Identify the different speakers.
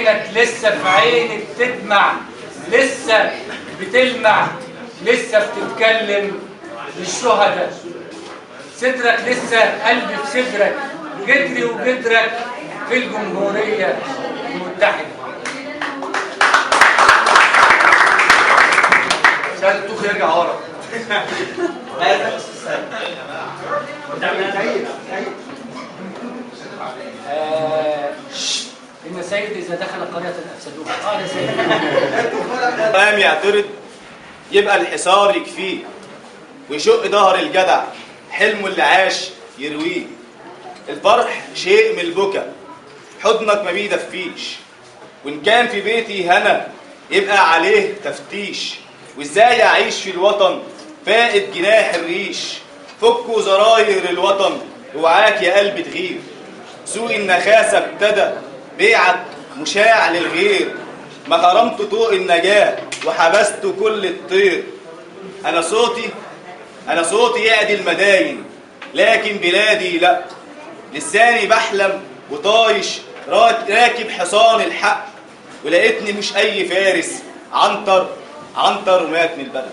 Speaker 1: عينك لسه في عيني بتدمع، لسه بتلمع، لسه بتتكلم للشهداء. صدرك لسه قلبي في صدرك، جدري وجدرك في الجمهورية المتحدة.
Speaker 2: سيد الطوخ يرجع ورا.
Speaker 1: إن سيد إذا دخل قرية أفسدوها. قال سيد
Speaker 3: قام يعترض يبقى الحصار يكفيه، ويشق ظهر الجدع حلمه اللي عاش يرويه. الفرح شيء من البكا، حضنك ما بيدفيش، وإن كان في بيتي هنا يبقى عليه تفتيش. وإزاي أعيش في الوطن فائد جناح الريش؟ فكوا زراير الوطن اوعاك يا قلبي تغير. سوق النخاسة ابتدى بيعك مشاع للغير، ما غرمت طوق النجاة وحبست كل الطير. أنا صوتي يعدي المداين، لكن بلادي لأ. لساني بحلم وطايش راكب حصان الحق، ولقيتني مش أي فارس عنتر ومات من البلد.